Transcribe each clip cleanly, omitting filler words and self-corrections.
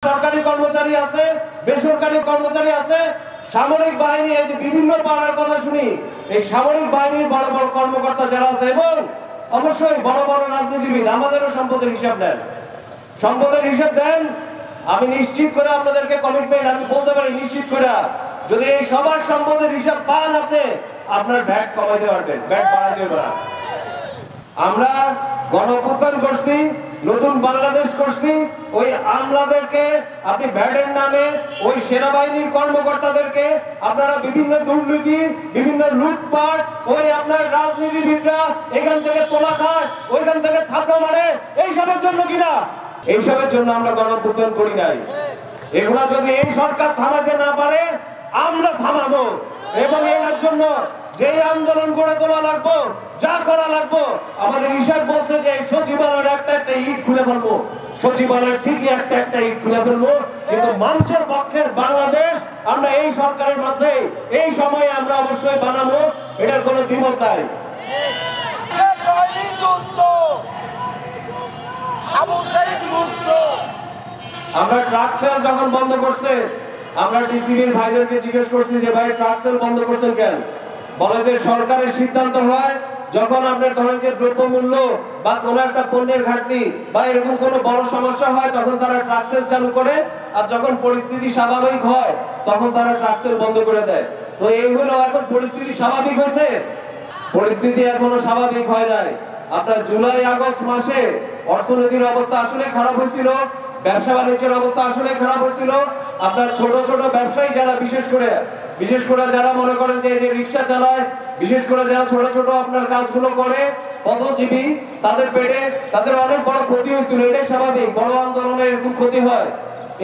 সরকারি কর্মচারী আছে, বেসরকারি কর্মচারী আছে, সামরিক বাহিনী, এই যে বিভিন্ন পাড়ার কথা শুনি, এই সামরিক বাহিনীর বড় বড় কর্মকর্তা যারা আছে এবং অবশ্যই বড় বড় রাজনীতিবিদ আমাদেরও সম্পদের হিসাব নেন, সম্পদের হিসাব দেন। আমি নিশ্চিত করে আপনাদেরকে কমিটমেন্ট আমি বলতে পারি, নিশ্চিত করে যদি এই সবার সম্পদের হিসাব পান আপনি, আপনার ভ্যাট কমাইতে পারবেন, ভ্যাট বাড়াইতে পারবেন। আমরা গণঅভ্যুত্থান করছি, নতুন বাংলাদেশ করছি, ওই আমলাদেরকে আপনি ভ্যাটের নামে ওই সেনাবাহিনীর কর্মকর্তাদেরকে আপনারা বিভিন্ন দুর্নীতি, বিভিন্ন লুটপাট, ওই আপনার রাজনীতিবিদরা এখান থেকে তোলা খায়, ওইখান থেকে থাপড়া মারে, এইসবের জন্য কিনা? এইসবের জন্য আমরা গণঅভ্যুত্থান করি নাই। এগুলা যদি এই সরকার থামাতে না পারে আমরা থামাবো, এবং এর জন্য যে আন্দোলন গড়ে তোলা লাগবো, যা করা লাগবো, আমাদের হিসাব বলছে যে সচিবালয়ের একটা একটা ইট খুলে ফেলবো, সচিবালয়ের ঠিকই একটা একটা ইট খুলে ফেলবো। কিন্তু মানুষের পক্ষের বাংলাদেশ আমরা এই সরকারের মধ্যে এই সময়ে আমরা অবশ্যই বানাবো, এটার কোনো দ্বিমত নাই। আমরা ট্রাক সেল যখন বন্ধ করছে, আমরা ডিসিবির ভাইদেরকে জিজ্ঞেস করছি যে ভাই ট্রাক সেল বন্ধ করছেন কেন? বলে যে সরকারের সিদ্ধান্ত হয় যখন আপনার ধরেন যে দ্রব্যমূল্য বা কোনো একটা পণ্যের ঘাটতি বা এরকম কোনো বড় সমস্যা হয় তখন তারা ট্রাক সেল চালু করে, আর যখন পরিস্থিতি স্বাভাবিক হয় তখন তারা ট্রাক সেল বন্ধ করে দেয়। তো এই হলো এখন পরিস্থিতি স্বাভাবিক হয়েছে? পরিস্থিতি এখনো স্বাভাবিক হয় নাই। আপনার জুলাই আগস্ট মাসে অর্থনীতির অবস্থা আসলে খারাপ হয়েছিল, ব্যবসা বাণিজ্যের অবস্থা আসলে খারাপ হয়েছিল। আপনার ছোট ছোট ব্যবসায়ী যারা বিশেষ করে যারা মনে করেন যে এই যে রিক্সা চালায়, বিশেষ করে যারা ছোট ছোট আপনার কাজগুলো করে, পথজীবী, তাদের পেটে তাদের অনেক বড় ক্ষতি হয়েছিল। এটাই স্বাভাবিক, বড় আন্দোলনে এরকম ক্ষতি হয়।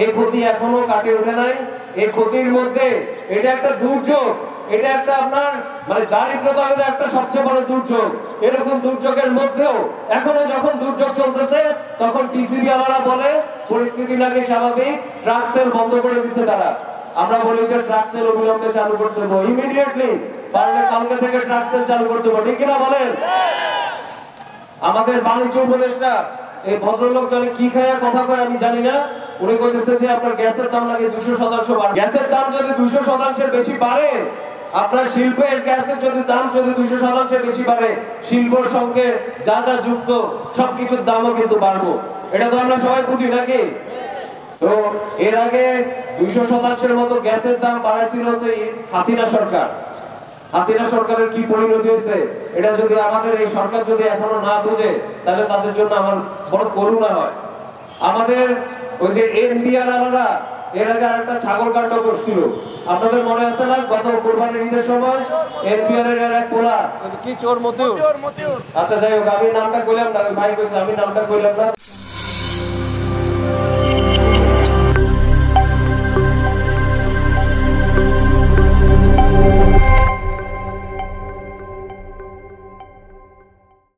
এই ক্ষতি এখনো কাটে ওঠে নাই। এই ক্ষতির মধ্যে এটা একটা দুর্যোগ, এটা একটা আপনার মানে দারিদ্রতা হলো একটা সবচেয়ে বড় দুর্যোগ। এরকম দুর্যোগের মধ্যেও এখনো যখন দুর্যোগ চলতেছে তখন টিসিবি আলারা বলে পরিস্থিতি নাকি স্বাভাবিক, ট্রাক সেল বন্ধ করে দিচ্ছে তারা। আমরা বলি যে ট্রাক সেল অবিলম্বে চালু করতে হবে, ইমিডিয়েটলি, পারলে কালকে থেকে ট্রাক সেল চালু করতে হবে, ঠিক কিনা বলেন? আমাদের বাণিজ্য উপদেষ্টা এই ভদ্রলোক জানে কি খায় কথা কয় আমি জানি না, উনি কইতেছে যে আপনার গ্যাসের দাম নাকি 200% বাড়ে। গ্যাসের দাম যদি 200% বেশি বাড়ে, আপনার শিল্পের গ্যাসের যদি দাম যদি 200% বেশি বাড়ে, শিল্পের সঙ্গে যা যা যুক্ত সবকিছুর দামও কিন্তু বাড়বো। এটা তো আমরা সবাই বুঝি নাকি? তো এর আগে 200% মতো গ্যাসের দাম বাড়াইছিল হচ্ছে হাসিনা সরকার। হাসিনা সরকারের কি পরিণতি হয়েছে এটা যদি আমাদের এই সরকার যদি এখনো না বুঝে তাহলে তাদের জন্য আমার বড় করুণা হয়। আমাদের ওই যে এনবিআর আলারা এর আগে আরেকটা ছাগল কাণ্ড করছিল, আপনাদের মনে আছে না? গত কোরবানির ঈদের সময় এনবিআর এর এক পোলা কি চোর মতিউর, আচ্ছা যাই হোক আমি নামটা কইলাম না, ভাই কইছে আমি নামটা কইলাম না।